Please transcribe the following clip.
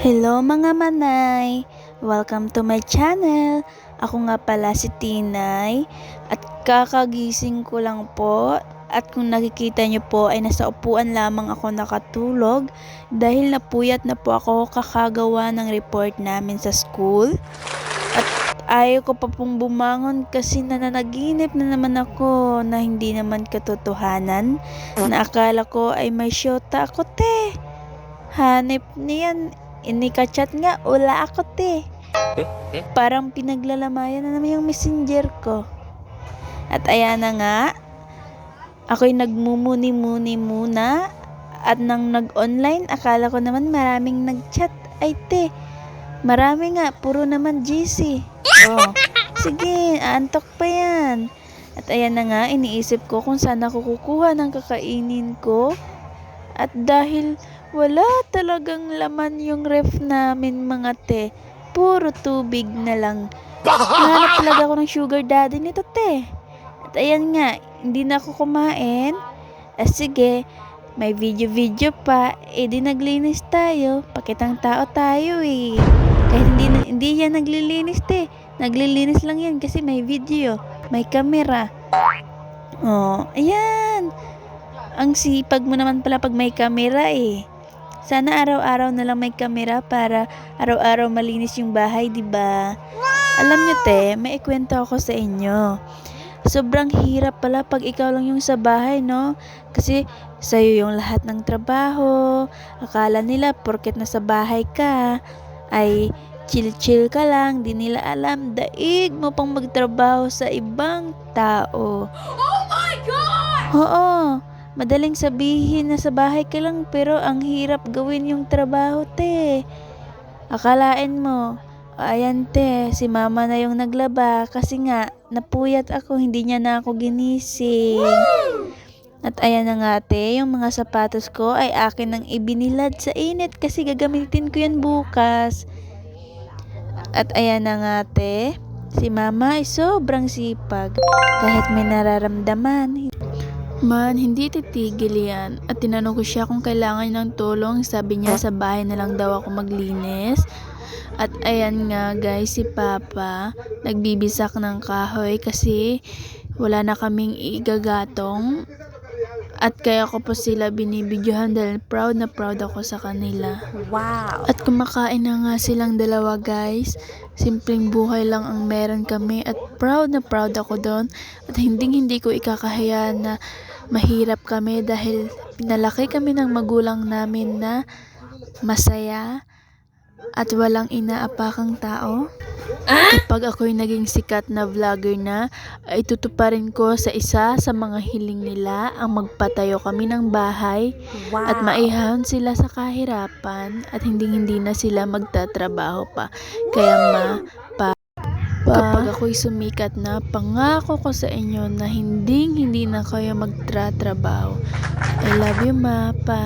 Hello mga manay! Welcome to my channel! Ako nga pala si Tinay at kakagising ko lang po at kung nakikita nyo po ay nasa upuan lamang ako nakatulog dahil napuyat na po ako kakagawa ng report namin sa school at ayaw ko pa pong bumangon kasi nananaginip na naman ako na hindi naman katotohanan na akala ko ay may syota ako te. Hanip niyan. Inika-chat nga, wala ako te. Parang pinaglalamayan na naman yung messenger ko. At ayan na nga, ako'y nagmumuni-muni muna. At nang nag-online, akala ko naman maraming nag-chat. Ay te, marami nga, puro naman GC. Oh, sige, aantok pa yan. At ayan na nga, iniisip ko kung saan ako kukuha ng kakainin ko. At dahil wala talagang laman yung ref namin mga te, puro tubig na lang. Nahanap talaga ako ng sugar daddy nito te. At ayan nga, hindi na ako kumain. Sige, may video pa, di naglinis tayo. Pakitang tao tayo eh. Kahit hindi yan naglilinis te. Naglilinis lang yan kasi may video, may camera. Oh, ayan. Ang sipag mo naman pala pag may camera eh. Sana araw-araw na lang may camera para araw-araw malinis yung bahay, di ba? Alam nyo te, may ikwento ako sa inyo. Sobrang hirap pala pag ikaw lang yung sa bahay, no? Kasi sa'yo yung lahat ng trabaho. Akala nila porket nasa bahay ka, ay chill-chill ka lang. Di nila alam, daig mo pang magtrabaho sa ibang tao. Oh my God! Oo. Madaling sabihin na sa bahay ka lang pero ang hirap gawin yung trabaho te. Akalain mo, ayan te, si mama na yung naglaba kasi nga napuyat ako, hindi niya na ako ginising. At ayan na nga te, yung mga sapatos ko ay akin nang ibinilad sa init kasi gagamitin ko yan bukas. At ayan na nga te, si mama ay sobrang sipag kahit may nararamdaman. Man, hindi titigil yan. At tinanong ko siya kung kailangan ng tulong. Sabi niya sa bahay na lang daw ako maglinis. At ayan nga guys, si Papa nagbibisak ng kahoy kasi wala na kaming igagatong. At kaya ko po sila binibidyohan dahil proud na proud ako sa kanila. Wow! At kumakain na nga silang dalawa guys. Simpleng buhay lang ang meron kami at proud na proud ako doon. At hindi ko ikakahiya na mahirap kami dahil pinalaki kami ng magulang namin na masaya at walang inaapakang tao. Kapag ako'y naging sikat na vlogger na, ay tutuparin ko sa isa sa mga hiling nila ang magpatayo kami ng bahay. Wow! At maihahon sila sa kahirapan at hindi na sila magtatrabaho pa. Kaya kapag ako'y sumikat na, pangako ko sa inyo na hindi na kayo magtratrabaho. I love you, Ma. Pa.